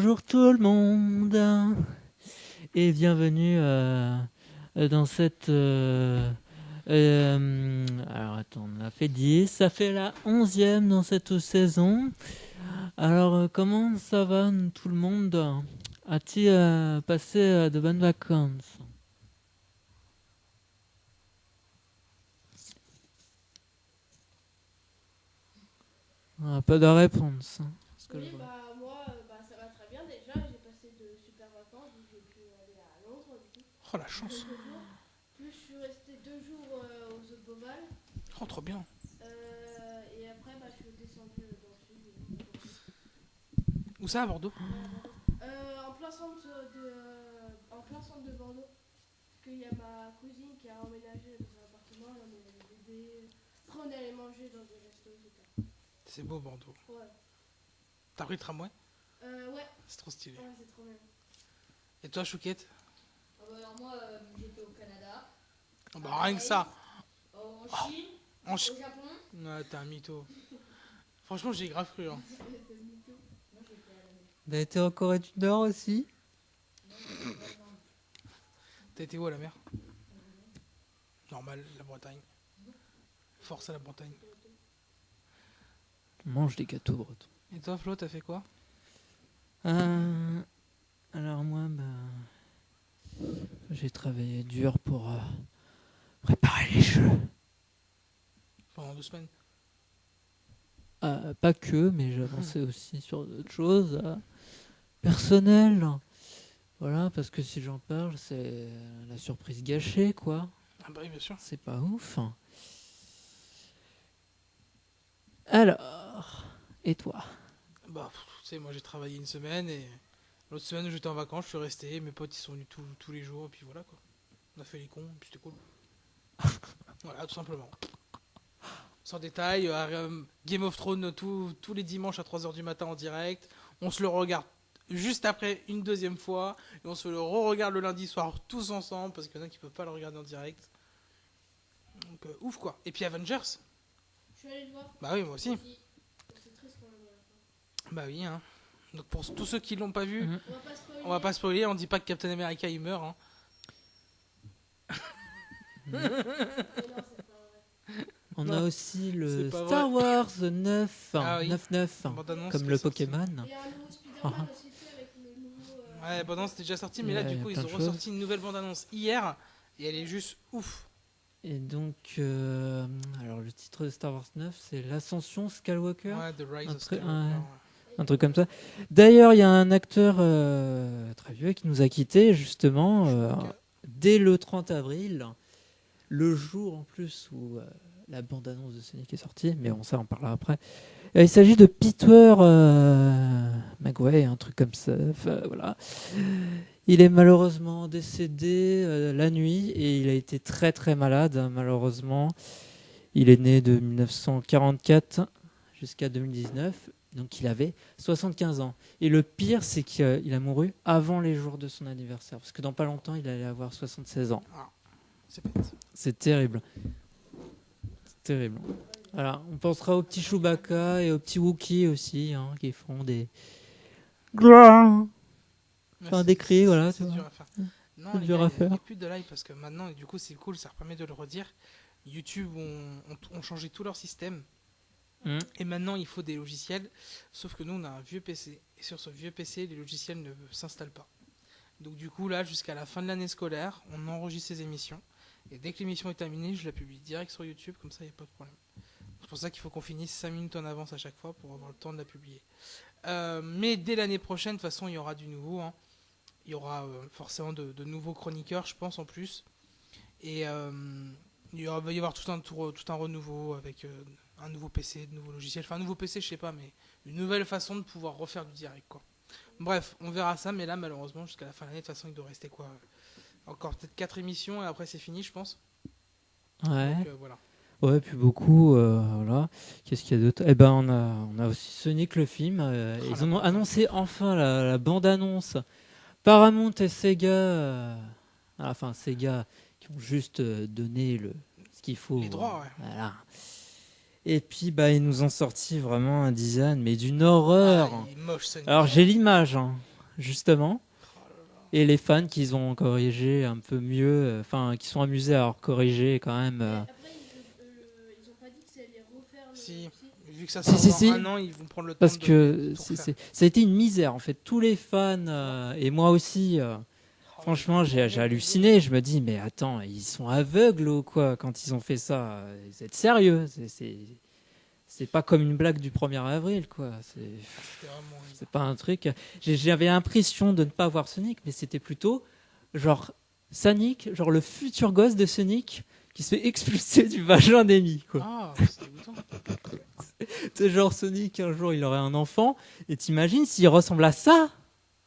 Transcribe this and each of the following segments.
Bonjour tout le monde et bienvenue dans cette... alors attends, on a fait 10, ça fait la 11e dans cette saison. Alors comment ça va tout le monde? A-t-il passé de bonnes vacances? Pas de réponse. Parce que Oui, je vois. moi, ça va très bien déjà. J'ai passé de super vacances où j'ai pu aller à Londres du coup Oh la pour chance. quelques jours. Plus je suis restée 2 jours aux eaux de Beauval. Oh trop bien. Et après, je suis descendue dans le sud, à Bordeaux. Où ça à Bordeaux? Ouais, à Bordeaux. En plein centre de Bordeaux. Parce qu'il y a ma cousine qui a emménagé dans un appartement. Là, on est allé l'aider. Après, on est allé manger dans des restos, etc. C'est beau Bordeaux. Ouais. T'as pris le tramway? Ouais. C'est trop stylé. Ouais, c'est trop bien. Et toi Chouquette? Ah bah alors moi j'étais au Canada, Oh, à bah rien que Hawaï, ça. en Oh, Chine, en au Japon. Ouais, t'es un mytho. Franchement j'ai grave cru. Hein. Moi j'étais à la mer. T'as été en Corée du Nord aussi? Non, moi j'étais pas dans T'as été où à la mer? Normal, la Bretagne. Force à la Bretagne. On mange des gâteaux bretons. Et toi Flo, t'as fait quoi? Alors moi, j'ai travaillé dur pour préparer les jeux. Pendant 2 semaines. Pas que, mais j'ai avancé aussi sur d'autres choses personnelles. Voilà, parce que si j'en parle, c'est la surprise gâchée, quoi. Ah bah oui bien sûr. C'est pas ouf. Alors, et toi? Bah tu sais moi j'ai travaillé 1 semaine et l'autre semaine où j'étais en vacances je suis resté. Mes potes ils sont venus tous les jours et puis voilà quoi. On a fait les cons et puis c'était cool. Voilà tout simplement. Sans détail, Game of Thrones tous les dimanches à 3h du matin en direct. On se le regarde juste après une deuxième fois. Et on se le re-regarde le lundi soir tous ensemble. Parce qu'il y en a qui ne peuvent pas le regarder en direct. Donc ouf quoi. Et puis Avengers. Je suis allée le voir Bah oui moi aussi. aussi. C'est triste quand même à la fin. Bah oui hein. Donc pour tous ceux qui l'ont pas vu, Mhm. On va pas spoiler. on va pas spoiler. On dit pas que Captain America il meurt. Hein. Mais non, c'est pas vrai. On a Non, aussi c'est le pas Star vrai. Wars 9, Ah oui. 9, La bande-annonce comme qui est le sortie. Pokémon. Et un nouveau Ah, Spider-Man aussi, tu sais, avec le nouveau. Ouais, bon non c'était déjà sorti. il Mais y là a, du il y a coup plein ils de ont choses. ressorti une nouvelle bande-annonce hier. Et elle est juste ouf. Et donc, alors le titre de Star Wars 9, c'est l'Ascension Skywalker. Ouais, The Rise Un of truc, Skywalker. Ouais. un truc comme ça. D'ailleurs, il y a un acteur très vieux qui nous a quittés, justement, Chewbacca. dès le 30 avril, le jour en plus où la bande-annonce de Sonic est sortie, mais bon, ça, on parlera après. Il s'agit de Peter McGuay, un truc comme ça. Enfin, voilà. Il est malheureusement décédé la nuit et il a été très très malade, hein, malheureusement. Il est né de 1944 jusqu'à 2019, donc il avait 75 ans. Et le pire, c'est qu'il a mouru avant les jours de son anniversaire, parce que dans pas longtemps, il allait avoir 76 ans. Ah, c'est bête. C'est terrible. C'est terrible. Voilà, on pensera aux petits Chewbacca et aux petits Wookiee aussi, hein, qui font des... Enfin, des cris, voilà. C'est dur à faire. Non, C'est les dur gars, à il n'y faire. a plus de live parce que maintenant, du coup, c'est cool, ça permet de le redire. YouTube ont changé tout leur système Mm. et maintenant il faut des logiciels. Sauf que nous, on a un vieux PC et sur ce vieux PC, les logiciels ne s'installent pas. Donc, du coup, là, jusqu'à la fin de l'année scolaire, on enregistre ces émissions et dès que l'émission est terminée, je la publie direct sur YouTube, comme ça, il n'y a pas de problème. C'est pour ça qu'il faut qu'on finisse 5 minutes en avance à chaque fois pour avoir le temps de la publier. Mais dès l'année prochaine, de toute façon, il y aura du nouveau. Hein. Il y aura forcément de nouveaux chroniqueurs, je pense, en plus. Et va y avoir tout un renouveau avec un nouveau PC, de nouveaux logiciels. Enfin, un nouveau PC, je sais pas, mais une nouvelle façon de pouvoir refaire du direct, quoi. Bref, on verra ça, mais là, malheureusement, jusqu'à la fin de l'année, de toute façon, il doit rester quoi? Encore peut-être 4 émissions et après, c'est fini, je pense. Ouais. Donc, voilà. Ouais, puis beaucoup, voilà. Qu'est-ce qu'il y a d'autre? Eh ben, on a aussi Sonic le film. Ils ont annoncé enfin la bande-annonce. Paramount et Sega, enfin Sega, qui ont juste donné ce qu'il faut. Les droits, ouais. Voilà. Et puis, ils nous ont sorti vraiment un design, mais d'une horreur. Ah, il est moche, Sonic. Alors, j'ai l'image, hein. justement. Et les fans qui ont corrigé un peu mieux, enfin, qui sont amusés à avoir corrigé quand même. Après, ils ont pas dit que ça allait refaire le. Si. Vu que ça Si, sort si, dans si. un an, ils vont prendre le temps Parce de que tout refaire. ça a été une misère, en fait. Tous les fans, et moi aussi, franchement, j'ai halluciné. Je me dis, mais attends, ils sont aveugles ou quoi quand ils ont fait ça? Vous êtes sérieux? C'est pas comme une blague du 1er avril, quoi. C'était vraiment... C'est pas un truc. J'avais l'impression de ne pas voir Sonic, mais c'était plutôt genre Sonic, genre le futur gosse de Sonic qui se fait expulser du vagin d'Amy, quoi. Ah, c'est dégoûtant. C'est genre Sonic, un jour il aurait un enfant, et t'imagines s'il ressemble à ça?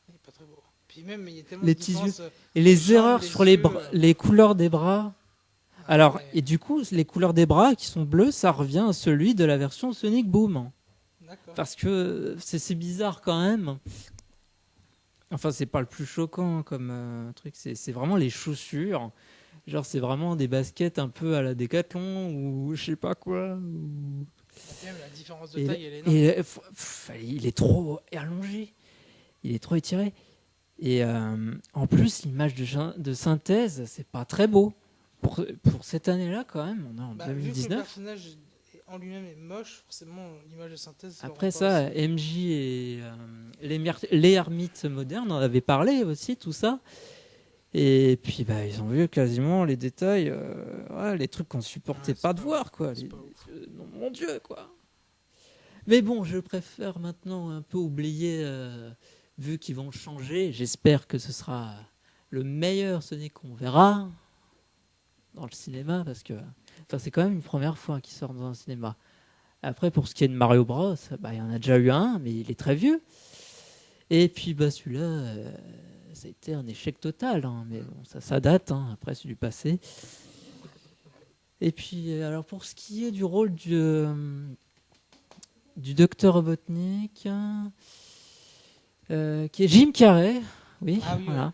Il est pas très beau. Puis même, il y a tellement Les de petits différences. Et les jambes, erreurs les sur les, yeux, les couleurs des bras. Ah, Alors, ouais. et du coup, les couleurs des bras qui sont bleus, ça revient à celui de la version Sonic Boom. D'accord. Parce que c'est bizarre quand même. Enfin, c'est pas le plus choquant comme truc, c'est vraiment les chaussures. Genre, c'est vraiment des baskets un peu à la Décathlon ou je sais pas quoi. Même la différence de Et, taille, elle est énorme. il est trop allongé. Il est trop étiré. Et en plus, l'image de synthèse, c'est pas très beau. Pour cette année-là, quand même, on est en Vu que le 2019. personnage en lui-même est moche, forcément, l'image de synthèse... Après ça, MJ et les ermites modernes en avaient parlé aussi, tout ça. Et puis, ils ont vu quasiment les détails, les trucs qu'on supportait pas de voir, quoi. Non, mon Dieu, quoi. Mais bon, je préfère maintenant un peu oublier, vu qu'ils vont changer. J'espère que ce sera le meilleur Sonic qu'on verra dans le cinéma, parce que c'est quand même une première fois qu'il sort dans un cinéma. Après, pour ce qui est de Mario Bros, il y en a déjà eu un, mais il est très vieux. Et puis, celui-là, ça a été un échec total. Hein, mais bon, ça date, hein, après, c'est du passé. Et puis, alors, pour ce qui est du rôle du Dr Robotnik, qui est Jim Carrey. Oui, Ah oui, voilà. ouais.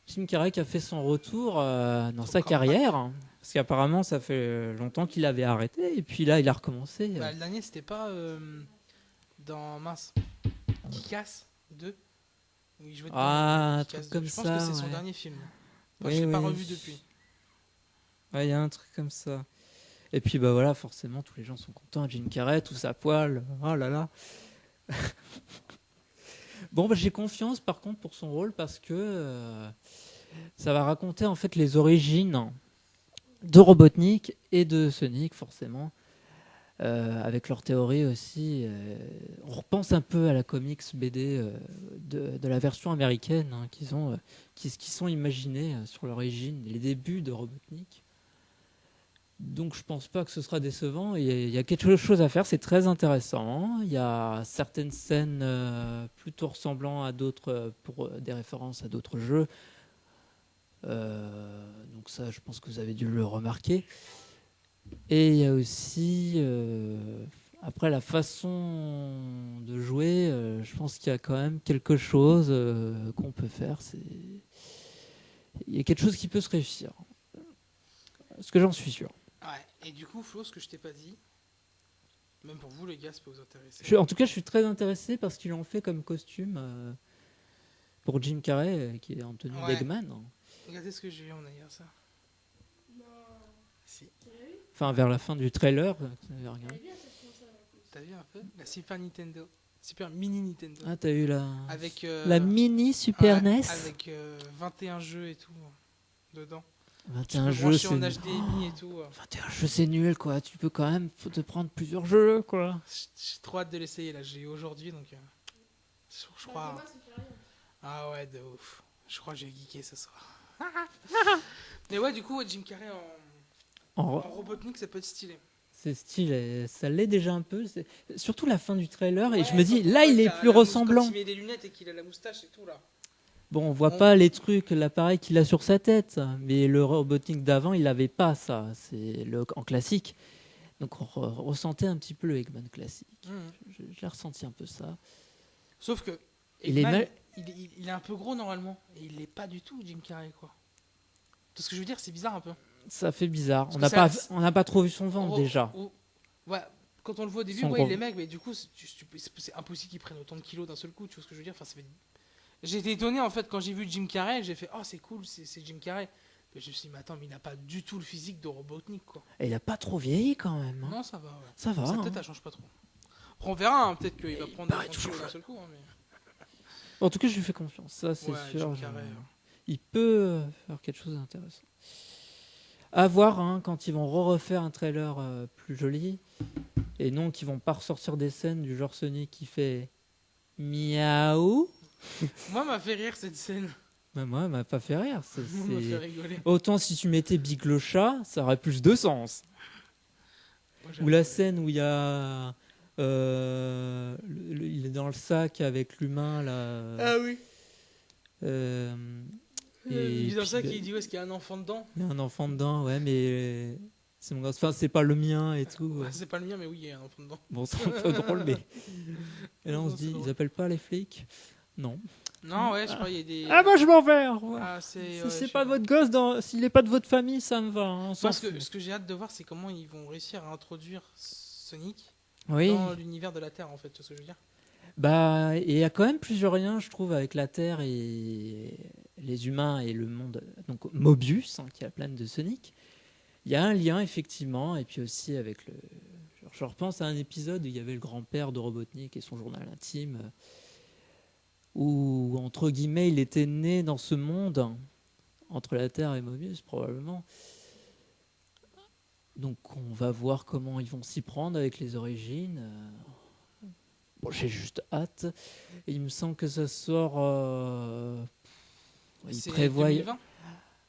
Jim Carrey qui a fait son retour dans Son sa comeback. carrière. Parce qu'apparemment, ça fait longtemps qu'il avait arrêté. Et puis là, il a recommencé. Le dernier, c'était pas dans Kick-Ass 2 où il jouait dedans, Un Kick-Ass truc 2. comme Je pense ça. que c'est son Ouais. dernier film. Oui, Je l'ai pas oui. revu depuis. Ouais, il y a un truc comme ça. Et puis, voilà, forcément, tous les gens sont contents. Jim Carrey, tout sa poil. Oh là là. Bon, j'ai confiance, par contre, pour son rôle parce que ça va raconter, en fait, les origines de Robotnik et de Sonic, forcément. Avec leur théorie aussi. On repense un peu à la comics BD de la version américaine hein, qui sont imaginées sur l'origine, les débuts de Robotnik. Donc je pense pas que ce sera décevant. Il y a quelque chose à faire, c'est très intéressant. Il y a certaines scènes plutôt ressemblant à d'autres, pour des références à d'autres jeux. Donc ça, je pense que vous avez dû le remarquer. Et il y a aussi, après la façon de jouer, je pense qu'il y a quand même quelque chose qu'on peut faire. Il y a quelque chose qui peut se réussir. Parce que j'en suis sûr. Ouais. Et du coup, Flo, ce que je t'ai pas dit, même pour vous les gars, ça peut vous intéresser. En tout cas, je suis très intéressé parce qu'ils l'ont fait comme costume pour Jim Carrey, qui est en tenue d'Eggman. Regardez ce que j'ai eu en anniversaire. Non. Si. Tu l'as vu? Enfin, vers la fin du trailer. Elle est bien cette console en plus. T'as vu un peu la Super Nintendo, Super Mini Nintendo. Ah, t'as eu Avec la mini Super NES. Avec 21 jeux et tout Ah, dedans. 21 jeux, brancher en c'est HDMI et tout. 21 jeux, c'est nul, quoi. Tu peux quand même te prendre plusieurs jeux, quoi. J'ai trop hâte de l'essayer là. J'ai eu aujourd'hui donc je crois. Demain, c'est férié. Ah ouais, de ouf. Je crois que j'ai geeké ce soir. Mais ouais, du coup, Jim Carrey en Robotnik, ça peut être stylé. C'est stylé, ça l'est déjà un peu. Surtout la fin du trailer, et Ouais, je me dis, quand là, on il voit est qu'il a plus la ressemblant. Quand il met les lunettes et qu'il a la moustache et tout là. Bon, on voit pas les trucs, l'appareil qu'il a sur sa tête, mais le Robotnik d'avant, il avait pas ça. C'est en classique. Donc on ressentait un petit peu le Eggman classique. J'ai ressenti un peu ça. Sauf que Il est Eggman, il est un peu gros normalement et il l'est pas du tout, Jim Carrey quoi. Tout ce que je veux dire, c'est bizarre un peu. Ça fait bizarre. Parce On n'a pas trop vu son ventre déjà. Ouais, quand on le voit au début, Son ouais, gros. il est mec, mais du coup, c'est impossible qu'il prenne autant de kilos d'un seul coup. Tu vois ce que je veux dire? Enfin, ça fait... J'ai été étonné en fait quand j'ai vu Jim Carrey, j'ai fait oh c'est cool, c'est Jim Carrey. Mais je me suis dit mais attends, mais il n'a pas du tout le physique de Robotnik quoi. Et il a pas trop vieilli quand même, hein. Non ça va, ouais. Ça va, Sa hein. tête elle change pas trop. Après, on verra, hein, peut-être qu'il va Et prendre paraît 200 toujours kilos d'un jeune. seul coup. Hein, mais... En tout cas, je lui fais confiance, ça c'est Ouais, sûr. Jim Carrey. Il peut faire quelque chose d'intéressant. À voir, hein, quand ils vont refaire un trailer plus joli, et non qu'ils vont pas ressortir des scènes du genre Sonic qui fait miaou. Moi m'a fait rire cette scène. Bah, moi, elle m'a pas fait rire. Moi m'a fait rigoler. Autant si tu mettais Big le chat, ça aurait plus de sens. Moi, j'ai Ou la rigolé. scène où il y a. Il est dans le sac avec l'humain là. Ah oui. euh, Il et dit dans ça puis, qu'il dit où est-ce qu'il y a un enfant dedans. il y a un enfant dedans, ouais, mais c'est mon gosse. Enfin, c'est pas le mien et tout. Ouais, c'est pas le mien, mais oui, il y a un enfant dedans. Bon, c'est un peu drôle, mais. Et là, on Non, se c'est dit, drôle. ils appellent pas les flics? Non. Non, ouais, je crois qu'il y a des. Ah, moi, je m'en vais! Au revoir. Ah, c'est. Si ouais, c'est je pas sais votre gosse, s'il est pas de votre famille, ça me va. On s'en Moi, ce fout. que j'ai hâte de voir, c'est comment ils vont réussir à introduire Sonic Oui. dans l'univers de la Terre, en fait, tu vois ce que je veux dire. Bah, et il y a quand même plusieurs liens, je trouve, avec la Terre et les humains et le monde. Donc, Mobius, hein, qui est la planète de Sonic. Il y a un lien, effectivement, et puis aussi avec le. Je repense à un épisode où il y avait le grand-père de Robotnik et son journal intime, où, entre guillemets, il était né dans ce monde, entre la Terre et Mobius, probablement. Donc, on va voir comment ils vont s'y prendre avec les origines. Bon, j'ai juste hâte. Et il me semble que ça sort. Il C'est prévoit. 2020.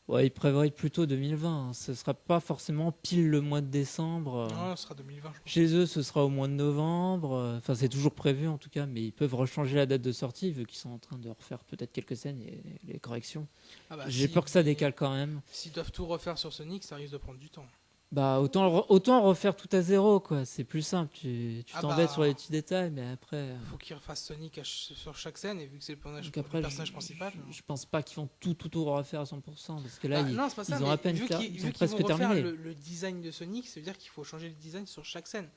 Ouais, il prévoit plutôt 2020. Hein. Ce sera pas forcément pile le mois de décembre. Non, ce sera 2020, je pense. Chez eux, ce sera au mois de novembre. Enfin, c'est toujours prévu en tout cas, mais ils peuvent rechanger la date de sortie vu qu'ils sont en train de refaire peut-être quelques scènes et les corrections. Ah bah, J'ai peur que ça décale quand même. S'ils doivent tout refaire sur Sonic, ça risque de prendre du temps. Bah, autant refaire tout à zéro, quoi. C'est plus simple. Tu Ah t'embêtes bah. sur les petits détails, mais après. Faut qu'ils refassent Sonic sur chaque scène, et vu que c'est Donc le après, personnage principal. je pense pas qu'ils vont tout refaire à 100%, parce que là, Bah, non, c'est pas ça, ils ont mais à peine vu ils ont qu'ils presque vont refaire terminé. le design de Sonic, ça veut dire qu'il faut changer le design sur chaque scène.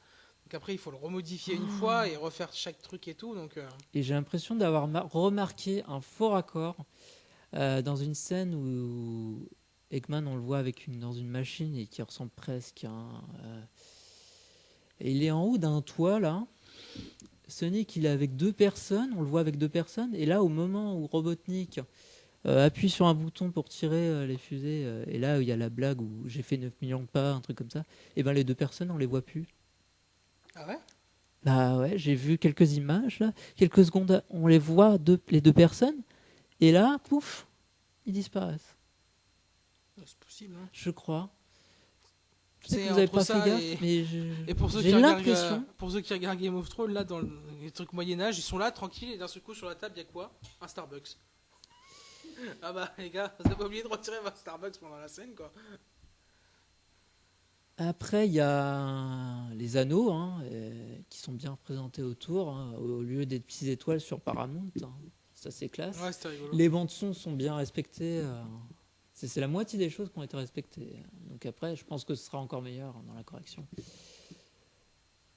Donc après, il faut le remodifier une fois et refaire chaque truc et tout. Donc, Et j'ai l'impression d'avoir remarqué un faux raccord dans une scène où Eggman, on le voit dans une machine et qui ressemble presque à et il est en haut d'un toit, là. Sonic, il est avec deux personnes, on le voit avec deux personnes. Et là, au moment où Robotnik appuie sur un bouton pour tirer les fusées, et là, où il y a la blague où j'ai fait 9 millions de pas, un truc comme ça, et ben les deux personnes, on les voit plus. ah ouais. Bah ouais, j'ai vu quelques images, là. Quelques secondes, on les voit, les deux personnes, et là, pouf, ils disparaissent. C'est possible. Hein. Je crois. Peut-être C'est que vous n'avez entre pas ça fait gaffe, et- mais Et pour ceux j'ai qui l'impression. pour ceux qui regardent Game of Thrones, là, dans les trucs Moyen-Âge, ils sont là, tranquilles, et d'un seul coup, sur la table, il y a quoi? Un Starbucks. Ah bah, les gars, vous avez pas oublié de retirer votre Starbucks pendant la scène, quoi. Après, il y a les anneaux hein, qui sont bien représentés autour, hein, au lieu des petites étoiles sur Paramount. Hein. Ça, c'est classe. Ouais, c'était rigolo. Les bandes son sont bien respectées. C'est la moitié des choses qui ont été respectées. Donc après, je pense que ce sera encore meilleur dans la correction.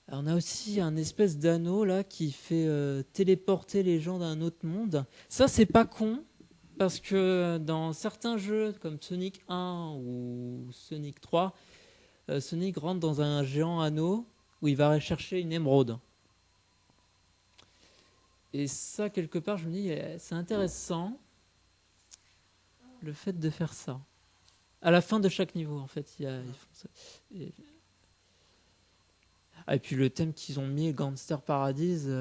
Alors, on a aussi un espèce d'anneau là qui fait téléporter les gens d'un autre monde. Ça, c'est pas con. Parce que dans certains jeux comme Sonic 1 ou Sonic 3, Sonic rentre dans un géant anneau où il va rechercher une émeraude. Et ça, quelque part, je me dis, c'est intéressant le fait de faire ça. À la fin de chaque niveau, en fait, ils font ça. Et puis le thème qu'ils ont mis, Gangster Paradise,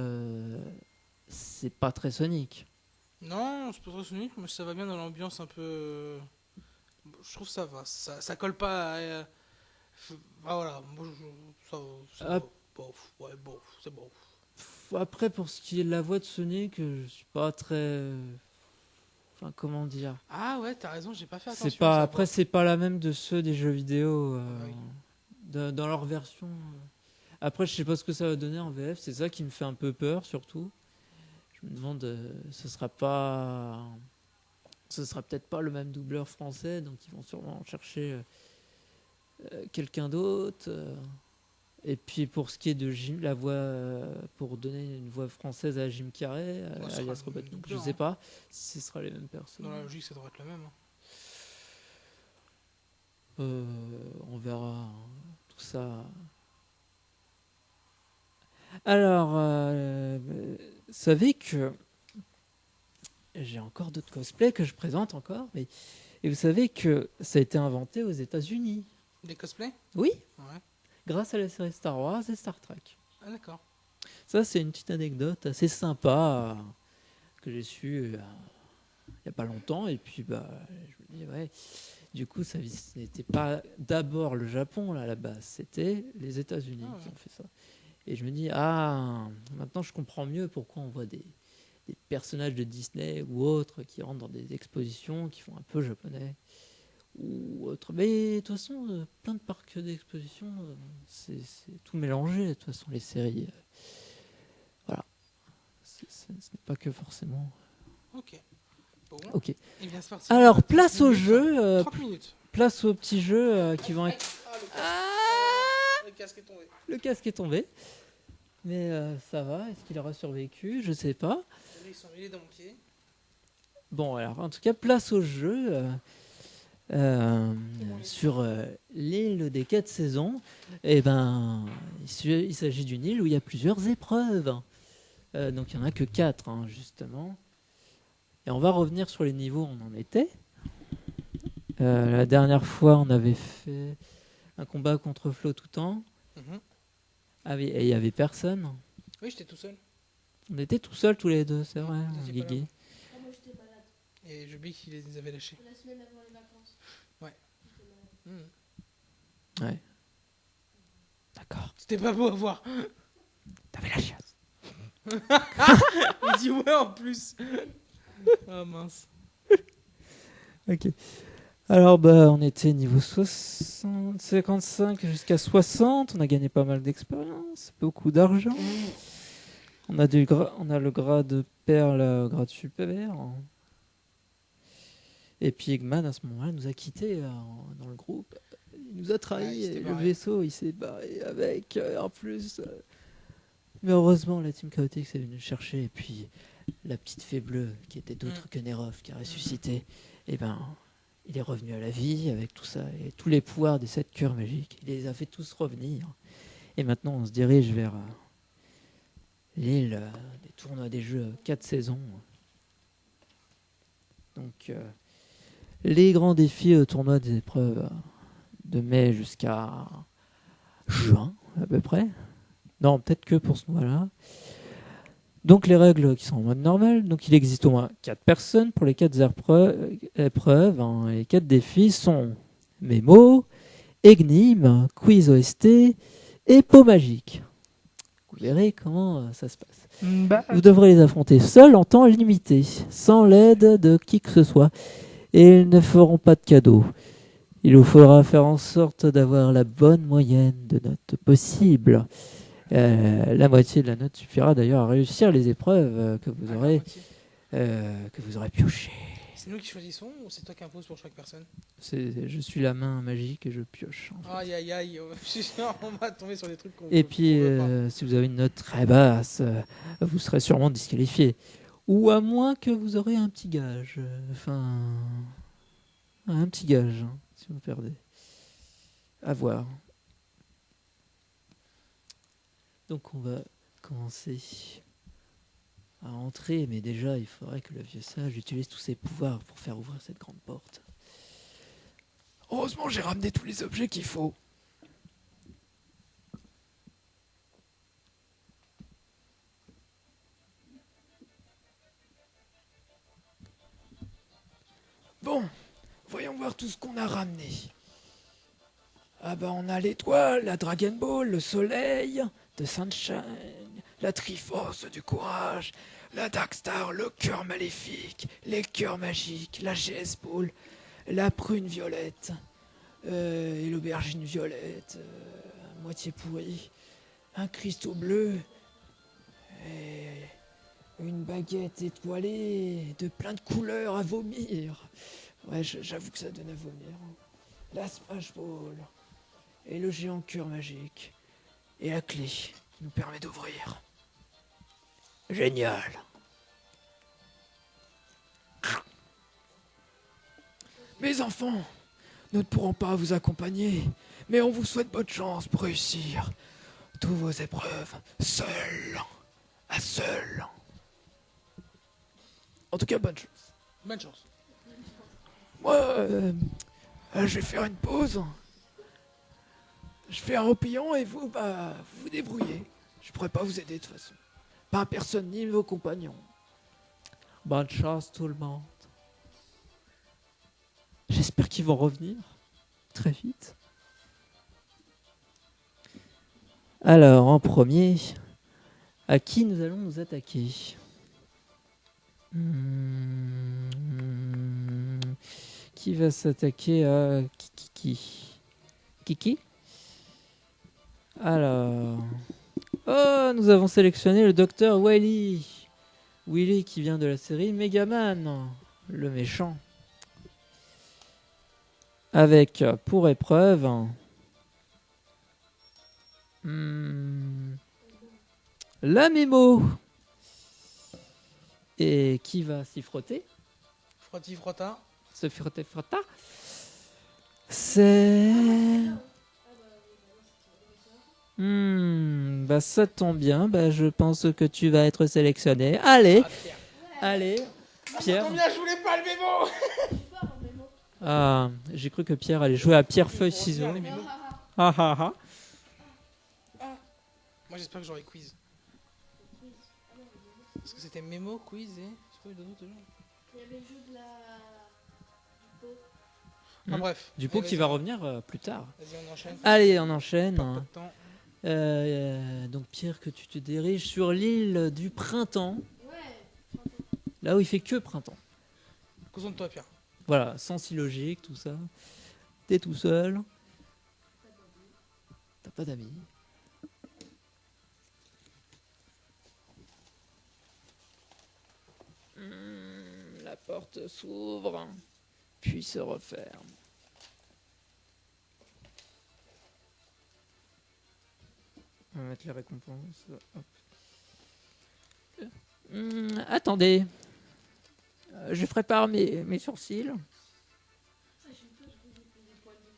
c'est pas très Sonic. Non, c'est pas trop Sonic, mais ça va bien dans l'ambiance un peu. Je trouve que ça va. Ça colle pas à. Ah, voilà, moi, ça Ah. va. Bof, ouais, bof, c'est bof. Après, pour ce qui est de la voix de Sonic, je suis pas très. Enfin, comment dire. Ah ouais, t'as raison, j'ai pas fait attention. C'est pas. à ça, Après, bof. c'est pas la même de ceux des jeux vidéo Oui. dans leur version. Après, je sais pas ce que ça va donner en VF. C'est ça qui me fait un peu peur, surtout. Je me demande, ce sera peut-être pas le même doubleur français, donc ils vont sûrement chercher quelqu'un d'autre. Et puis pour ce qui est de Jim, la voix, pour donner une voix française à Jim Carrey, Moi, ce sera alias le même Robotnik, je doubleur, sais hein. pas si ce sera les mêmes personnes. Dans la logique, ça devrait être le même. Hein. On verra hein, tout ça. Alors, vous savez que j'ai encore d'autres cosplays que je présente encore, mais et vous savez que ça a été inventé aux États-Unis. Des cosplays? Oui, Ouais. grâce à la série Star Wars et Star Trek. Ah, d'accord. Ça, c'est une petite anecdote assez sympa que j'ai su il n'y a pas longtemps. Et puis, bah, je me dis, ouais, du coup, ça n'était pas d'abord le Japon, là, à la base. C'était les États-Unis Ah ouais. qui ont fait ça. Et je me dis, ah, maintenant, je comprends mieux pourquoi on voit des personnages de Disney ou autres qui rentrent dans des expositions qui font un peu japonais. Ou autre. Mais de toute façon, plein de parcs d'exposition, c'est tout mélangé. De toute façon, les séries, voilà. Ce n'est pas que forcément. Ok. Bon. Ok. Et bien, c'est parti. Alors, 30 place au minutes, jeu. 30 minutes. Place aux petits jeux qui vont être. Le casque est tombé. Le casque est tombé. Mais ça va. Est-ce qu'il aura survécu? Je sais pas. Ils sont mêlés dans mon pied. Bon, alors, en tout cas, place au jeu. Sur l'île des 4 saisons, eh ben, il s'agit d'une île où il y a plusieurs épreuves. Donc il n'y en a que 4, hein, justement. Et on va revenir sur les niveaux où on en était. La dernière fois, on avait fait un combat contre Flo tout temps. Mhm. Ah oui, et il n'y avait personne. Oui, j'étais tout seul. On était tout seuls tous les deux, c'est vrai, Vous étiez pas Guigui. là, Ah, moi j'étais malade. Et je qu'il les avait lâchés. La semaine avant les vacances. Ouais. J'étais malade. Mhm. Ouais. D'accord. C'était pas beau à voir. T'avais la chiasse. Il dit ouais en plus. Ah mince. Ok. Alors, bah, on était niveau 60, 55 jusqu'à 60. On a gagné pas mal d'expérience, beaucoup d'argent. On a le grade de perle, grade super. Et puis Eggman, à ce moment-là, nous a quittés dans le groupe. Il nous a Ah, il trahis. s'était Et le barré. vaisseau, il s'est barré avec, en plus. Mais heureusement, la Team Chaotix est venue le chercher. Et puis, la petite fée bleue, qui était d'autre que Nerov, qui a ressuscité, et ben, il est revenu à la vie avec tout ça. Et tous les pouvoirs des 7 cœurs magiques. Il les a fait tous revenir. Et maintenant, on se dirige vers l'île des tournois des jeux 4 saisons. Donc, les grands défis au tournoi des épreuves de mai jusqu'à juin, à peu près. Non, peut-être que pour ce mois-là. Donc, les règles qui sont en mode normal. Donc, il existe au moins 4 personnes pour les 4 épreuves. Hein. Les 4 défis sont Mémo, Énigme, Quiz OST et Pot magique. Vous verrez comment ça se passe. Vous devrez les affronter seuls en temps limité, sans l'aide de qui que ce soit. Et ils ne feront pas de cadeaux. Il vous faudra faire en sorte d'avoir la bonne moyenne de notes possible. La moitié de la note suffira d'ailleurs à réussir les épreuves que vous aurez piochées. C'est nous qui choisissons ou c'est toi qui imposes pour chaque personne? Je suis la main magique et je pioche. En fait. Aïe aïe aïe, on va tomber sur des trucs qu'on Et veut- puis, qu'on veut pas. si vous avez une note très basse, vous serez sûrement disqualifié. Ou à moins que vous aurez un petit gage. Un petit gage, hein, si vous perdez. À voir. Donc on va commencer à entrer, mais déjà il faudrait que le vieux sage utilise tous ses pouvoirs pour faire ouvrir cette grande porte. Heureusement j'ai ramené tous les objets qu'il faut. Bon, voyons voir tout ce qu'on a ramené. Ah bah on a l'étoile, la Dragon Ball, le soleil, de Sunshine, la Triforce du courage, la Dark Star, le cœur maléfique, les cœurs magiques, la GS Ball, la prune violette, et l'aubergine violette, à moitié pourrie, un cristaux bleu, et une baguette étoilée de plein de couleurs à vomir. Ouais, j'avoue que ça donne à vomir. La Smash Ball. Et le géant cœur magique. et la clé qui nous permet d'ouvrir. Génial. Mes enfants, nous ne pourrons pas vous accompagner, mais on vous souhaite bonne chance pour réussir toutes vos épreuves, seul, à seul. En tout cas, bonne chance. Bonne chance. Moi, je vais faire une pause. Je fais un roupillon et vous, vous vous débrouillez. Je pourrais pas vous aider de toute façon. Pas personne ni vos compagnons. Bonne chance tout le monde. J'espère qu'ils vont revenir très vite. Alors, en premier, à qui nous allons nous attaquer? Qui va s'attaquer à Kiki? Alors... Oh, nous avons sélectionné le docteur Wily. Willy qui vient de la série Megaman, le méchant. Avec pour épreuve la mémo. Et qui va s'y frotter? Frotti frotta. Se frotter. C'est... ça tombe bien. Je pense que tu vas être sélectionné. Allez, Ah, Pierre. allez, Ah, Pierre. ça tombe bien, je voulais pas le mémo. Ah, j'ai cru que Pierre allait jouer à pierre feuille Faut ciseaux. retenir les mémos. Ah ah ah. Moi, j'espère que j'aurai quiz. Parce que c'était mémo, quiz et... C'est quoi les deux autres déjà? Il y avait le jeu de la... du pot. Enfin bref. Du pot Allez, qui va revenir plus tard. Vas-y, on enchaîne. Allez, on enchaîne. Pas de temps. Donc Pierre, que tu te diriges sur l'île du printemps, Ouais. là où il fait que printemps. Concentre-toi, Pierre. Voilà, sens illogique, tout ça. T'es tout seul. T'as pas d'amis. La porte s'ouvre, puis se referme. On va mettre les récompenses. Hop. Attendez. Je prépare mes sourcils. Ça, je sais pas, je vous ai des poils de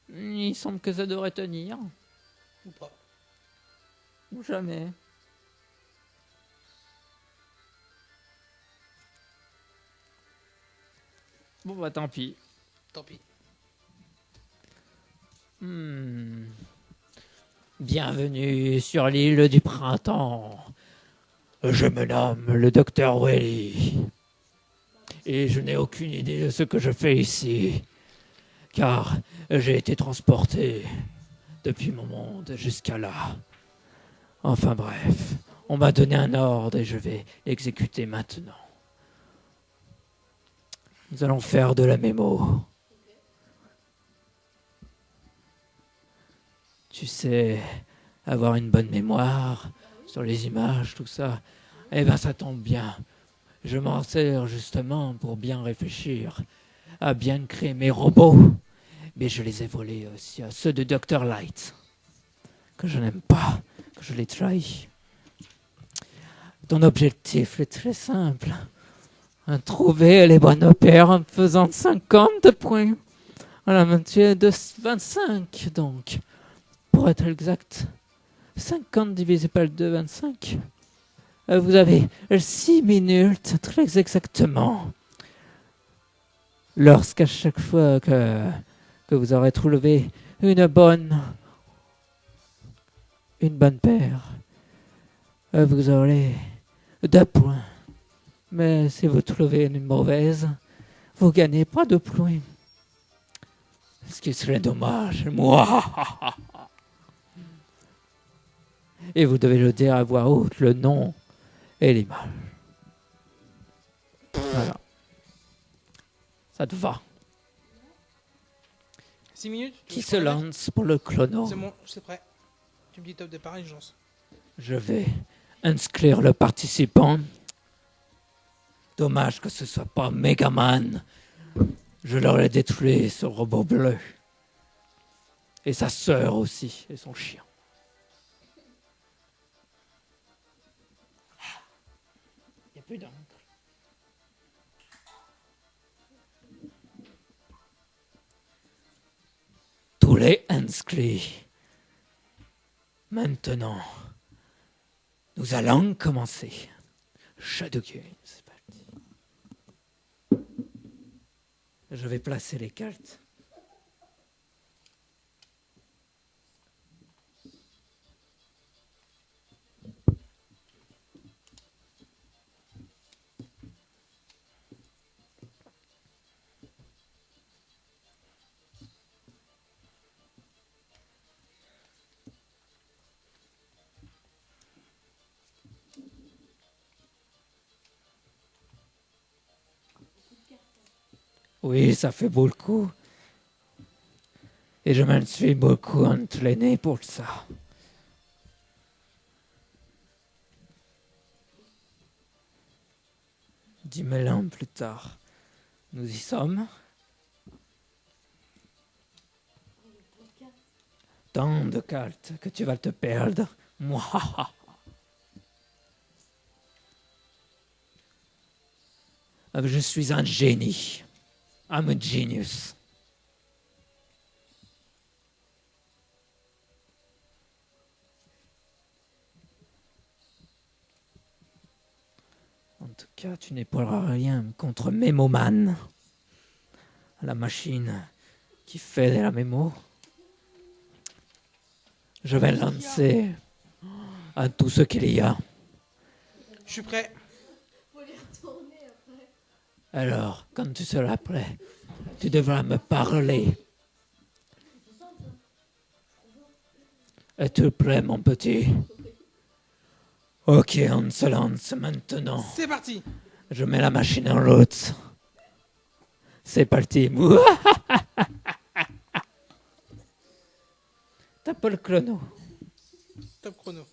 ciel. Il semble que ça devrait tenir. Ou pas. Ou jamais. Bon, tant pis. Tant pis. Bienvenue sur l'île du printemps. Je me nomme le docteur Welly. Et je n'ai aucune idée de ce que je fais ici. Car j'ai été transporté depuis mon monde jusqu'à là. Enfin bref, on m'a donné un ordre et je vais l'exécuter maintenant. Nous allons faire de la mémo. Tu sais, avoir une bonne mémoire sur les images, tout ça, eh ben ça tombe bien. Je m'en sers justement pour bien réfléchir, à bien créer mes robots. Mais je les ai volés aussi à ceux de Dr. Light, que je n'aime pas, que je les trahis. Ton objectif est très simple. Trouver les bonnes paires en faisant 50 points. À la moitié de 25, donc. Pour être exact, 50 divisé par 2, 25. Vous avez 6 minutes, très exactement. Lorsqu'à chaque fois que vous aurez trouvé une bonne paire, vous aurez 2 points. Mais si vous trouvez une mauvaise, vous gagnez pas de points. Ce qui serait dommage. Moi. Et vous devez le dire à voix haute, le nom et l'image. Voilà. Ça te va. 6 minutes. Qui se lance pour le chrono? C'est bon, c'est prêt. Tu me dis top départ et je lance. Je vais inscrire le participant. Dommage que ce soit pas Megaman. Je l'aurais détruit, ce robot bleu. Et sa sœur aussi, et son chien. Il n'y a plus d'encre. Tous les inscrits. Maintenant, nous allons commencer. Shadow Games, c'est parti. Je vais placer les cartes. Oui, ça fait beaucoup. Et je me suis beaucoup entraîné pour ça. 10 000 ans plus tard, nous y sommes. Tant de cartes que tu vas te perdre. Moi. Je suis un génie. I'm a genius. En tout cas, tu n'es pour rien contre Memoman, la machine qui fait de la mémo. Je vais lancer à tout ce qu'il y a. Je suis prêt. Faut les retourner après. Alors, quand tu seras prêt, tu devras me parler. Es-tu prêt, mon petit? Ok, on se lance maintenant. C'est parti. Je mets la machine en route. C'est parti. Tape le chrono. Top chrono.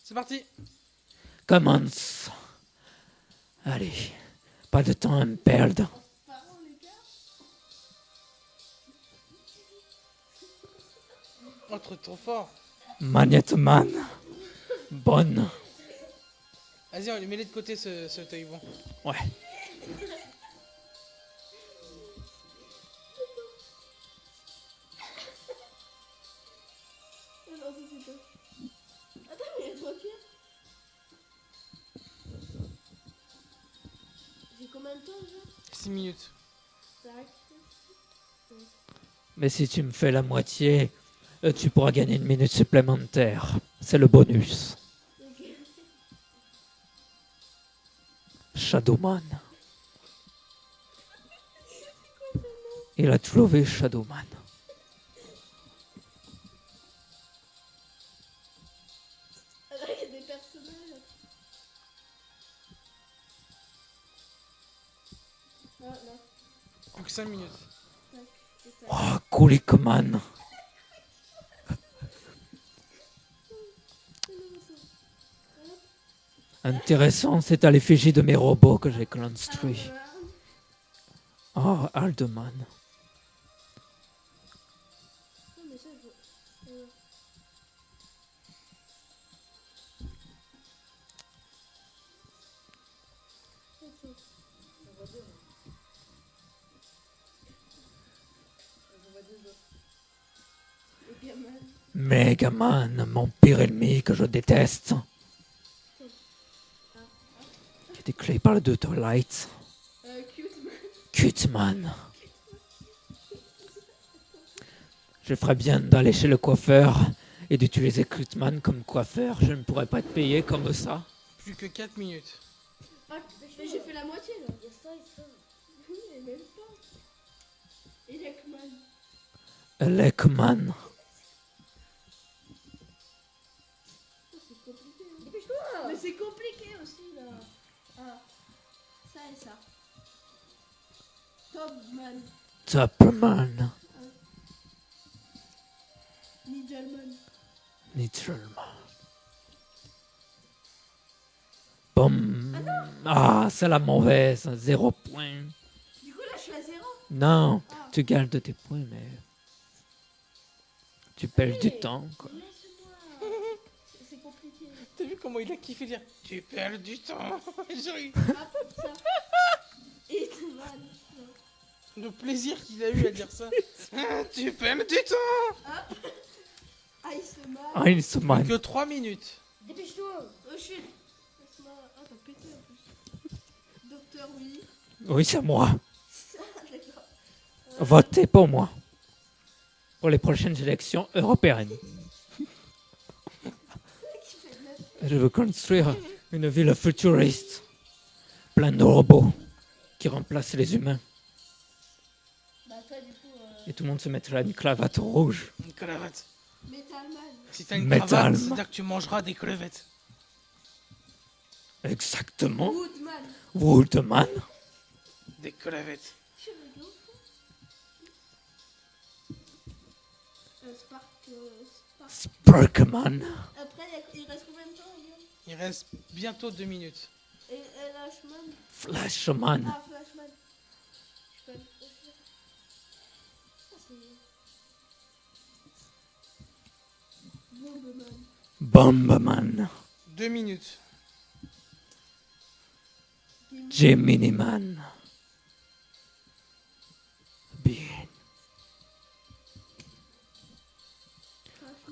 C'est parti. Commence. Allez, pas de temps à me perdre. Pardon les gars. Oh, trop fort. Magnetoman. Bonne. Vas-y, on lui met de côté ce œil bon. Ouais. Oh non, ça c'est top. Attends, mais il y a 3 pierres. J'ai combien de temps déjà? 6 minutes. Tac. Mais si tu me fais la moitié, tu pourras gagner 1 minute supplémentaire. C'est le bonus. Ok. Shadowman. Il a trouvé Shadowman. Ah là, il y a des personnages. Ah là. Donc 5 minutes. Tac. Et tac. Oh, Kulikman. Intéressant, c'est à l'effigie de mes robots que j'ai construit. Oh, Aldeman. Non, mais ça, je vois. Le gamin. Megaman, mon pire ennemi que je déteste. Qui était créé par le Dr. Light. Cute man. Cutman. Je ferais bien d'aller chez le coiffeur et d'utiliser Cutman comme coiffeur. Je ne pourrais pas être payé comme ça. Plus que 4 minutes. Ah, mais j'ai fait la moitié là. Il y a ça et ça. Oui, mais même pas. Et Lekman. Lekman. Oh, c'est compliqué. Hein. Dépêche-toi. Mais c'est compliqué aussi là. Ah, ça et ça. Topman. Topperman. Needleman. Needleman. Boum. Ah, c'est la mauvaise. 0 point. Du coup, là, je suis à 0. Non, Ah. tu gardes tes points, mais tu perds du Allez. temps, quoi. Laisse-moi. C'est compliqué. T'as vu comment il a kiffé dire tu perds du temps. Genre, Hop, ça. Et tout mal. le plaisir qu'il a eu à dire ça. Ah, tu perds du temps. Ah, il se mal. Ah, il se mal. Que 3 minutes. Dépêche-toi. Oh shit. Laisse-moi. Ah, t'as pété en plus. Docteur, oui. Oui, c'est moi. D'accord. Votez pour moi. Pour les prochaines élections européennes. Qui fait de la- Je veux construire une ville futuriste. Pleine de robots qui remplacent les humains. Bah, toi, du coup, Et tout le monde se mettra une cravate rouge. Une cravate. Metalman. Si t'as une Metal. cravate, c'est-à-dire que tu mangeras des crevettes. Exactement. Woodman. Woodman. Des crevettes. Je rigole. Spark. Sparkman. Après, il reste combien de temps, Guillaume? Il reste bientôt 2 minutes. Et Lashman. Flashman. Ah, Flashman. Je connais. Ah, c'est. Bomberman. Bomberman. 2 minutes. Gemini Man. Bien.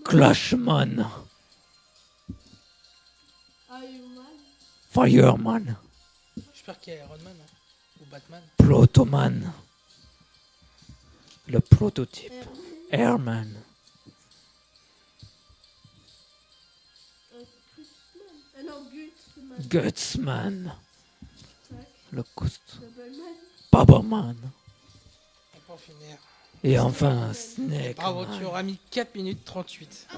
Clashman. Iron Man. Fireman. J'espère qu'il y a Iron Man hein. Ou Batman. Protoman. Le prototype. Airman. Airman. Gutman. Ah non, Gutman. Gutsman. Tac. Le costaud. Doubleman. Babaman. Et pour finir. Et enfin Snake. Bravo, Man. tu auras mis 4 minutes 38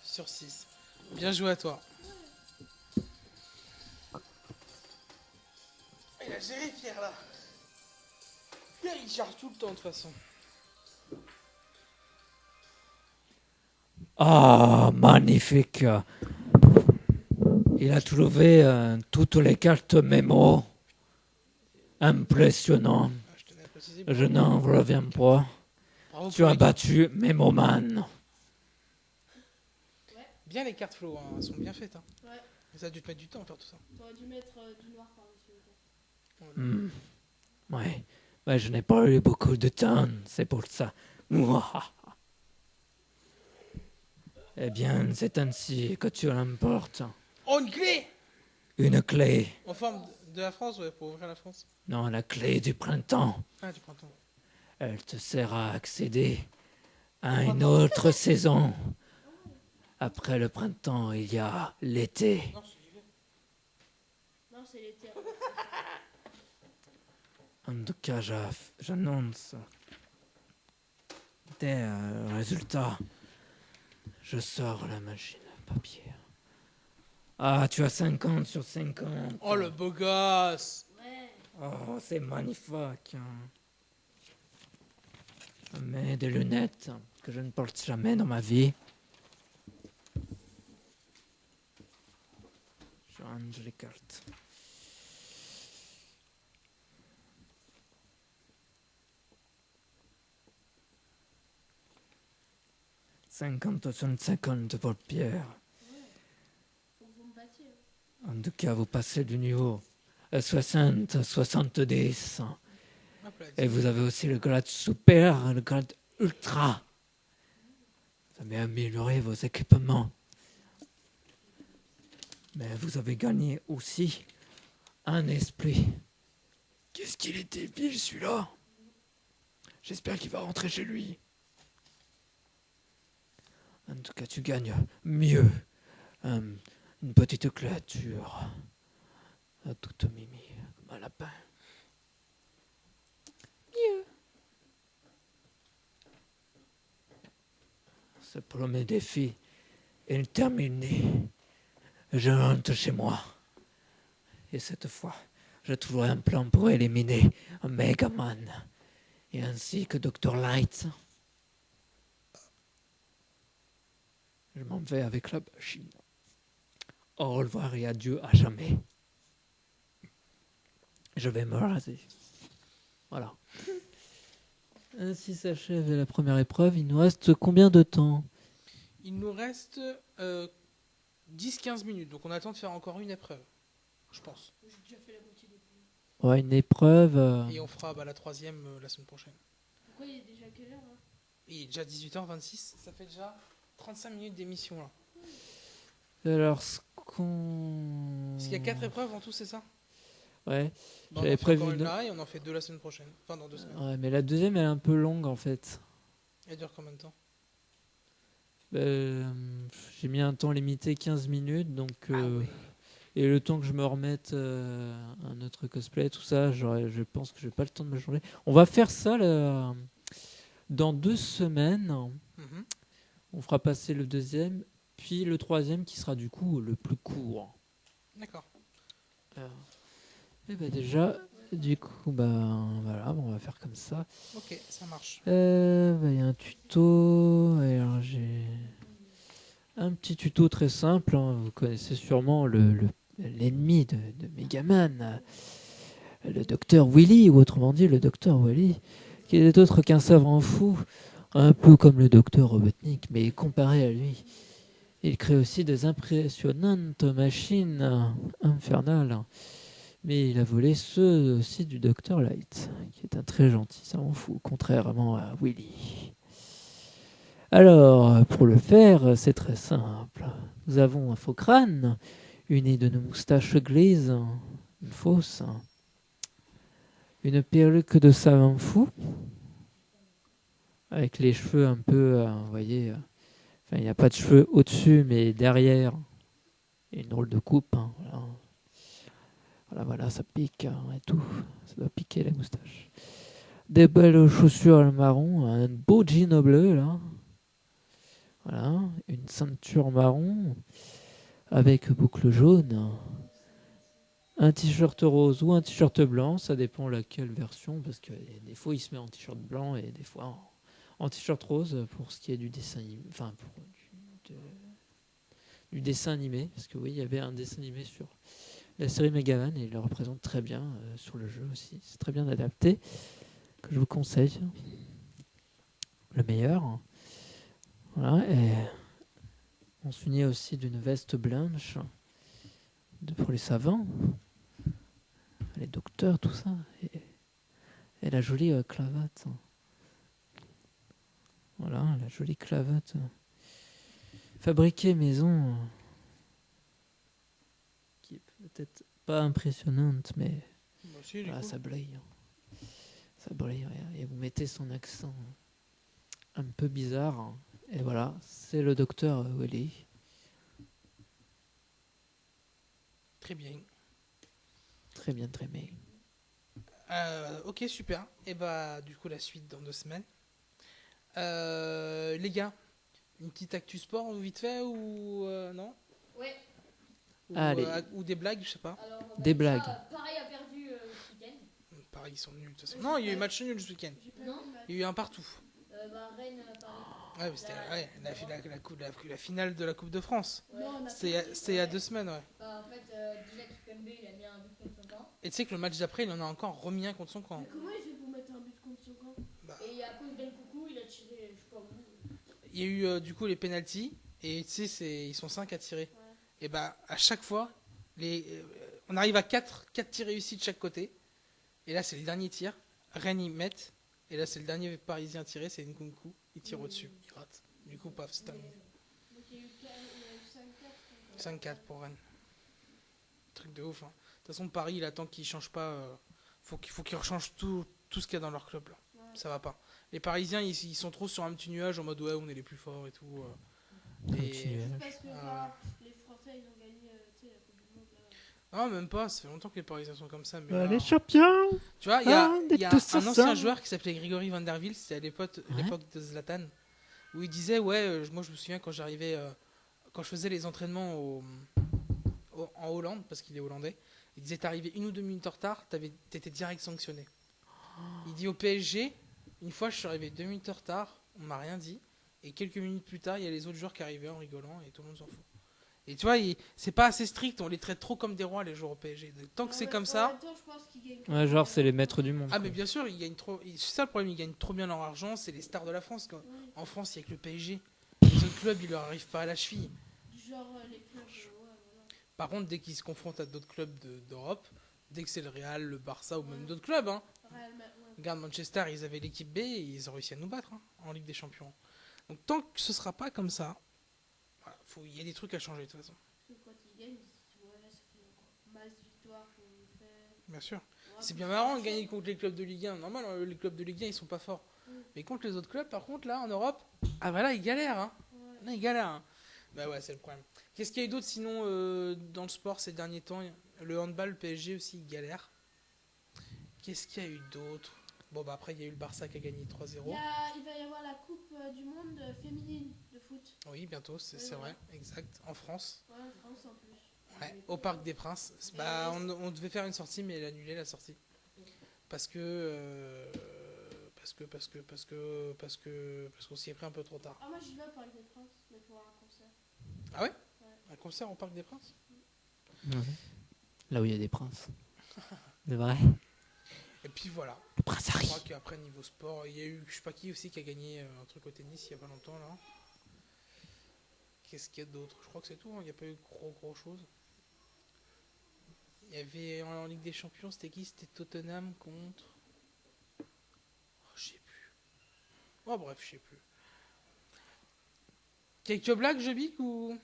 sur 6. Bien joué à toi. Il a géré Pierre là. Pierre il charge tout le temps de toute façon. Ah, magnifique. Il a trouvé toutes les cartes mémo. Impressionnant. Ah, je tenais à préciser. Je n'en reviens pas. Bravo Tu pour as les cartes. battu Memoman. Bien les cartes Flo, hein, elles sont bien faites. Hein. Ouais. Mais ça a dû te mettre du temps à faire tout ça. T'aurais dû mettre du noir par-dessus. Hmm. Ouais. Mais je n'ai pas eu beaucoup de temps, c'est pour ça. Mouah. Eh bien, c'est ainsi que tu l'emportes. Oh, une clé Une clé. en forme de la France, ouais, pour ouvrir la France. Non, la clé du printemps. Ah, du printemps. Elle te sert à accéder à une autre saison. Après le printemps, il y a l'été. Non, c'est l'hiver. Non, c'est l'été. En tout cas, j'annonce des résultats. Je sors la machine à papier. Ah, tu as 50 sur 50. Oh, le beau gosse. Ouais. Oh, c'est magnifique. Je mets des lunettes que je ne porte jamais dans ma vie. Je range les cartes. Cinquante sur 50 pour Pierre. Faut que vous me battiez. En tout cas, vous passez du niveau 60, 70. Hop là, Et vous avez aussi le grade super, le grade ultra. Vous avez amélioré vos équipements. Mais vous avez gagné aussi un esprit. Qu'est-ce qu'il est débile celui-là. J'espère qu'il va rentrer chez lui. En tout cas, tu gagnes mieux. Une petite créature. Toute mimi, comme un lapin. Mieux. Ce premier défi est terminé. Je rentre chez moi. Et cette fois, je trouverai un plan pour éliminer Megaman. Et ainsi que Dr. Light. Je m'en vais avec la machine. Au revoir et adieu à jamais. Je vais me raser. Voilà. Ainsi s'achève la première épreuve. Il nous reste combien de temps? Il nous reste 10-15 minutes, donc on attend de faire encore une épreuve, je pense. J'ai déjà fait la moitié des points. Ouais, une épreuve. Et on fera la troisième la semaine prochaine. Pourquoi il est déjà quelle heure là? Il est déjà 18h26, ça fait déjà 35 minutes d'émission là. Alors, ce qu'on. Parce qu'il y a 4 épreuves en tout, c'est ça? Ouais. Bah, on J'avais en fait prévu encore une deux. là et on en fait 2 la semaine prochaine. Enfin, dans 2 semaines. Ouais, mais la deuxième, elle est un peu longue en fait. Elle dure combien de temps? Euh, J'ai mis un temps limité 15 minutes, donc. Et le temps que je me remette un autre cosplay, tout ça, je pense que je n'ai pas le temps de me changer. On va faire ça là, dans 2 semaines. Mhm. On fera passer le deuxième, puis le troisième qui sera du coup le plus court. D'accord. Et bah déjà, du coup, voilà, on va faire comme ça. Ok, ça marche. Il y a un tuto. Alors j'ai un petit tuto très simple. Vous connaissez sûrement l'ennemi de Megaman, le docteur Willy, ou autrement dit le docteur Willy, qui n'est autre qu'un savant fou, un peu comme le docteur Robotnik, mais comparé à lui. Il crée aussi des impressionnantes machines infernales. Mais il a volé ceux aussi du Dr Light, qui est un très gentil savant fou, contrairement à Willy. Alors, pour le faire, c'est très simple. Nous avons un faux crâne, uni de nos moustaches grises, une fausse, une perruque de savant fou, avec les cheveux un peu, vous voyez, il n'y a pas de cheveux au-dessus, mais derrière, il y a une drôle de coupe. Voilà, ça pique et tout. Ça doit piquer les moustaches. Des belles chaussures marron, un beau jean bleu là. Voilà, une ceinture marron avec boucle jaune. Un t-shirt rose ou un t-shirt blanc, ça dépend laquelle version, parce que des fois il se met en t-shirt blanc et des fois en t-shirt rose pour ce qui est du dessin animé. Enfin, pour du dessin animé, parce que oui, il y avait un dessin animé sur la série Megaman et il le représente très bien sur le jeu aussi. C'est très bien adapté, que je vous conseille. Le meilleur. Voilà, et on s'unit aussi d'une veste blanche pour les savants, les docteurs, tout ça. Et la jolie cravate. Voilà, la jolie cravate. Fabriquée maison. Qui est peut-être pas impressionnante, mais Bah, si, voilà, cool. ça brille. Ça brille, et vous mettez son accent un peu bizarre. Et voilà, c'est le docteur Willy. Très bien. Très bien, très bien. Ok, super. Et bah, du coup, la suite dans 2 semaines. Les gars, une petite actu sport vite fait ou non? Ouais, Allez. Ou des blagues, je sais pas. alors Des déjà, blagues. Paris a perdu ce week-end. Pareil, ils sont nuls de toute façon. Non, il y a eu match nul ce week-end. J'ai pas Non. vu le match. Il y a eu un partout. Rennes, Paris. Ouais, mais c'était la finale de la Coupe de France. Ouais. Non, on a C'était perdu. il y a 2 semaines, ouais. Bah, en fait, déjà Kipembe, il a mis un but contre son camp. Et tu sais que le match d'après, il en a encore remis un contre son camp. Mais comment il fait pour mettre un but contre son camp? Et à cause d'un coucou, il a tiré, je sais pas où. Il y a eu du coup les pénaltys et tu sais, ils sont 5 à tirer. Ouais. Et bah à chaque fois, on arrive à 4 tirs réussis de chaque côté. Et là, c'est le dernier tir. Rennes, ils mettent. Et là, c'est le dernier parisien tiré, c'est Nkunku. Il tire au-dessus, il rate. Du coup, paf, c'est terminé. Donc il y a eu 5-4. 5-4 pour Rennes. Truc de ouf. Hein. De toute façon, Paris, il attend qu'ils changent pas. Faut qu'ils rechangent tout ce qu'il y a dans leur club. Là. Ouais. Ça va pas. Les Parisiens, ils sont trop sur un petit nuage en mode ouais, on est les plus forts et tout. petit nuage. Juste parce que les Français ils ont gagné tu sais, la Coupe du Monde là. Non, même pas. Ça fait longtemps que les Parisiens sont comme ça. Mais là, Les champions. tu vois, il y a, Ah, il y a des tous un ancien ensemble. joueur qui s'appelait Grégory Van der Wiel, c'était à l'époque de Zlatan, où il disait ouais, moi je me souviens quand j'arrivais, quand je faisais les entraînements en Hollande, parce qu'il est hollandais, il disait t'arrivais 1 ou 2 minutes en retard, t'étais direct sanctionné. Il dit au PSG, une fois je suis arrivé 2 minutes en retard, on m'a rien dit, et quelques minutes plus tard il y a les autres joueurs qui arrivaient en rigolant et tout le monde s'en fout. Et tu vois, c'est pas assez strict, on les traite trop comme des rois, les joueurs au PSG. Donc, tant que c'est comme En ça... même temps, je pense qu'ils gagnent Ouais, genre, c'est les maîtres du monde. Ah, quoi. mais bien sûr, ils gagnent trop. C'est ça le problème, ils gagnent trop bien leur argent, c'est les stars de la France. Quoi. Oui. En France, il y a que le PSG. Les autres clubs, ils leur arrivent pas à la cheville. Genre les clubs. Ouais, voilà. Par contre, dès qu'ils se confrontent à d'autres clubs d'Europe, dès que c'est le Real, le Barça ou même d'autres clubs, hein, Real Ma- ouais. regarde Manchester, ils avaient l'équipe B et ils ont réussi à nous battre hein, en Ligue des Champions. Donc tant que ce sera pas comme ça, voilà, il y a des trucs à changer de toute façon. Parce que quand ils gagnent, ils se disent ouais, ça fait masse victoire qu'on fait. Bien sûr. Ouais, C'est puis bien ça marrant de marche. gagner contre les clubs de Ligue 1. Normal, les clubs de Ligue 1, ils sont pas forts. Mm. Mais contre les autres clubs, par contre, là, en Europe, ah bah là, ils galèrent. Hein. Ouais. Là, ils galèrent. Hein. Bah ouais, c'est le problème. Qu'est-ce qu'il y a eu d'autre sinon dans le sport ces derniers temps? Le handball, le PSG aussi, ils galèrent. Qu'est-ce qu'il y a eu d'autre? Bon, bah après, il y a eu le Barça qui a gagné 3-0. Il va y avoir la Coupe du Monde féminine de foot. Oui, bientôt, c'est Ouais, vrai, exact. En France, Ouais, en France en plus. ouais, au Parc des Princes. Bah, on devait faire une sortie, mais elle a annulé la sortie. Parce qu'on s'y est pris un peu trop tard. Ah, moi j'y vais au Parc des Princes, mais pour un concert. Ah ouais? Ouais. Un concert au Parc des Princes? Ouais. Là où il y a des princes. De vrai. Et puis voilà. Le prince Je Harry. crois qu'après, niveau sport, il y a eu, je sais pas qui aussi, qui a gagné un truc au tennis il y a pas longtemps là. Qu'est-ce qu'il y a d'autre? Je crois que c'est tout, hein. Il n'y a pas eu gros chose. Il y avait en Ligue des Champions, c'était qui? C'était Tottenham contre. Oh, je sais plus. Oh, bref, je sais plus. Quelques blagues, je bique ou.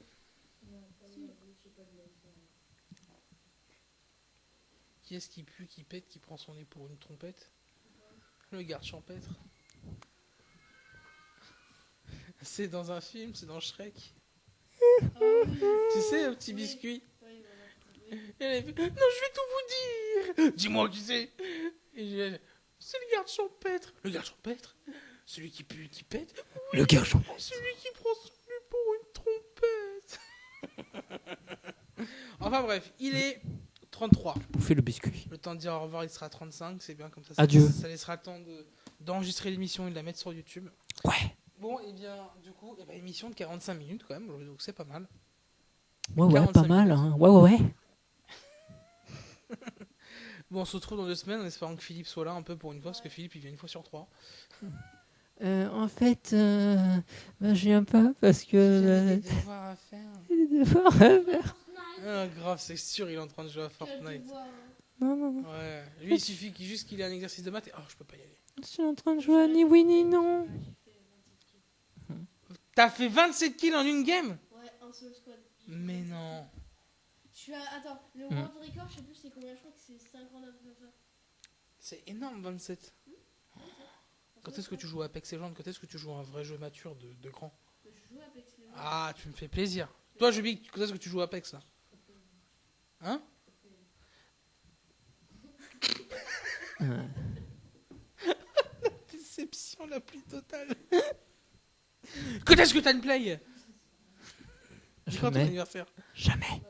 Qui est-ce qui pue, qui pète, qui prend son nez pour une trompette? Le garde champêtre. C'est dans un film, c'est dans Shrek. Ah oui. Tu sais, un petit Oui. biscuit. Oui, voilà. Oui. Et elle avait fait, non, je vais tout vous dire. Dis-moi qui c'est. Et j'ai dit, c'est le garde champêtre. Le garde champêtre? Celui qui pue, qui pète? Le garçon. Celui qui prend son nez pour une trompette. Enfin bref, il est 33. Bouffer le biscuit. Le temps de dire au revoir, il sera 35. C'est bien comme ça. Adieu. Ça laissera le temps d'enregistrer l'émission et de la mettre sur YouTube. Ouais. Bon, et bien, du coup, émission de 45 minutes quand même. Donc c'est pas mal. Ouais, 45 pas mal. minutes. Hein. Ouais. Bon, on se retrouve dans 2 semaines en espérant que Philippe soit là un peu pour une fois. Parce que Philippe, il vient une fois sur 3. En fait, je viens pas parce que. Des devoirs à faire. Des devoirs à faire. Ah, grave, c'est sûr, il est en train de jouer à Quel Fortnite. devoir, hein. Non. Ouais. Lui, il suffit juste qu'il ait un exercice de maths et. Oh, je peux pas y aller. Je suis en train de jouer à ni oui ni non. T'as fait 27 kills en une game? Ouais, un seul squad. Mais non. Je suis à... Attends, le world record, je sais plus c'est combien, je crois que c'est 59 comme ça. C'est énorme, 27. Quand est-ce que tu joues à Apex Legends? Quand est-ce que tu joues à un vrai jeu mature de grand? Je joue à Apex Legends. Ah, tu me fais plaisir. Toi, je dis, quand est-ce que tu joues à Apex là? Hein? La déception la plus totale. Quand est-ce que t'as une play? C'est quand ton Jamais. anniversaire? Jamais.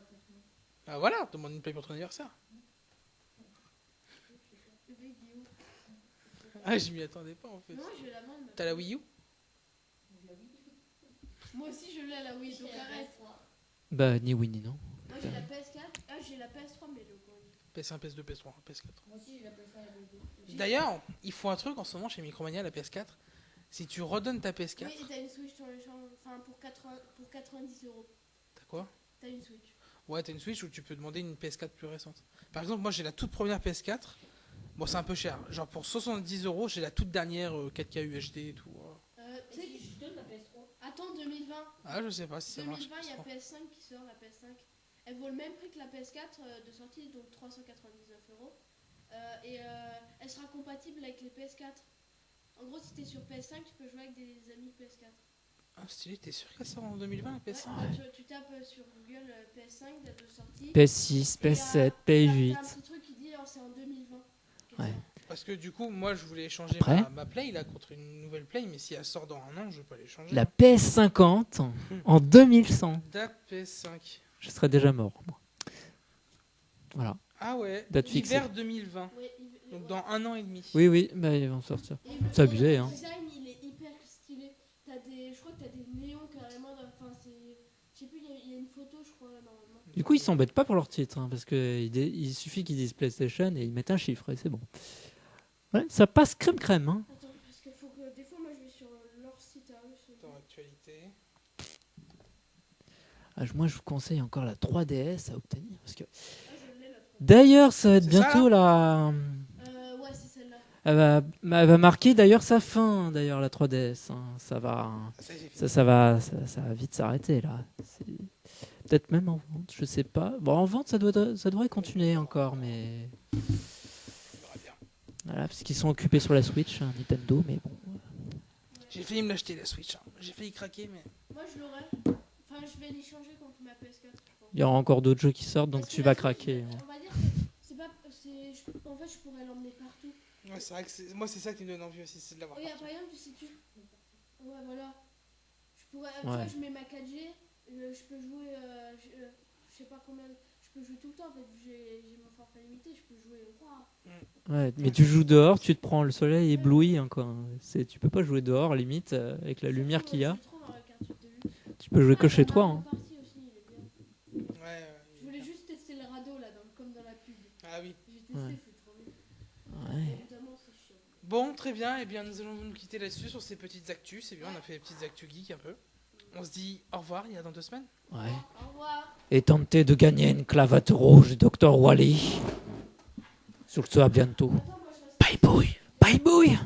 Ah voilà, demande une play pour ton anniversaire. Le mec, il est où? Ah, je m'y attendais pas en fait. Moi, je la demande. T'as la Wii U? Moi aussi, je l'ai à la Wii, donc arrête. Bah, ni oui ni non. Moi, j'ai la PS4. Ah, j'ai la PS3, mais le coin. PS1, PS2, PS3, PS4. Moi aussi, j'ai la PS1 et la PS2. D'ailleurs, il faut un truc en ce moment chez Micromania, la PS4. Si tu redonnes ta PS4, Oui, et t'as une Switch sur le champ. Enfin, pour 90 €. t'as quoi? T'as une Switch. Ouais, t'as une Switch où tu peux demander une PS4 plus récente. Par exemple, moi j'ai la toute première PS4. Bon, c'est un peu cher. Genre pour 70 €, j'ai la toute dernière 4K UHD et tout. Tu sais, Et si je donne ma PS3? attends, 2020. Ah, je sais pas si ça marche. 2020, il y a PS5 qui sort, la PS5. Elle vaut le même prix que la PS4 de sortie, donc 399 €. Elle sera compatible avec les PS4. En gros, si t'es sur PS5, tu peux jouer avec des amis PS4. Ah, stylé, t'es sûr qu'elle sort en 2020 la PS5? Ouais, tu tapes sur Google PS5, date de sortie. PS6, PS7, PS8. T'as un petit truc qui dit c'est en 2020. Ouais. Parce que du coup, moi je voulais échanger Après ma Play là contre une nouvelle Play, mais si elle sort dans un an, je vais pas l'échanger. La PS50 en 2100. Date PS5. Je serais déjà mort, moi. Voilà. Ah ouais, Date fixée. hiver 2020. Donc dans 1 an et demi. Oui, bah ils vont sortir. C'est abusé, hein. Le design, il est hyper stylé. Je crois que t'as des néons carrément. Enfin, c'est. Je sais plus, il y a une photo, je crois, Du coup, ils s'embêtent pas pour leur titre, hein, parce qu'il suffit qu'ils disent PlayStation et ils mettent un chiffre et c'est bon. Ouais, ça passe crème. Hein. Attends, parce qu'il faut que des fois, moi, je vais sur leur site à eux. Dans l'actualité. Moi, je vous conseille encore la 3DS à obtenir. Parce que... Je l'ai, la 3D. D'ailleurs, ça va être C'est ça, bientôt la... Ouais, c'est celle-là. Elle va marquer d'ailleurs sa fin, d'ailleurs, la 3DS. Hein. Ça va vite s'arrêter, là. C'est... Peut-être même en vente, je sais pas. Bon, en vente, ça devrait continuer encore, mais... On verra bien. Voilà, parce qu'ils sont occupés sur la Switch, hein, Nintendo, mais bon. J'ai failli me l'acheter la Switch. Hein. J'ai failli craquer, mais. Moi, je l'aurais. Enfin, je vais l'échanger contre ma PS4. Je pense. Il y aura encore d'autres jeux qui sortent, donc Parce que tu la vas Switch, craquer. On va dire que c'est pas. En fait, je pourrais l'emmener partout. Ouais, c'est vrai que moi, c'est ça qui me donne envie aussi, c'est de l'avoir. Regarde, par exemple, si tu. Ouais, voilà. Je pourrais. Tu Ouais. vois, je mets ma 4G. Je peux jouer. Je sais pas combien. Je peux jouer tout le temps en fait. J'ai mon forfait limité. Je peux jouer. Waouh. Ouais, mais tu joues dehors, tu te prends le soleil ébloui. Hein, quoi. Tu peux pas jouer dehors, limite, avec la lumière qu'il y a. Tu peux jouer que chez toi. Hein. Ouais, Je voulais juste tester le radeau là, comme dans la pub. Ah oui. J'ai testé, Ouais. c'est trop bien. Ouais. Évidemment, c'est chiant. Bon, très bien. Eh bien, nous allons nous quitter là-dessus sur ces petites actus. C'est bien, on a fait des petites actus geek un peu. On se dit au revoir, il y a dans 2 semaines. Ouais. Au revoir. Et tenter de gagner une cravate rouge, Dr. Wally. Sur ce, à bientôt. Attends, moi je reste. Bye bye. Bye bye.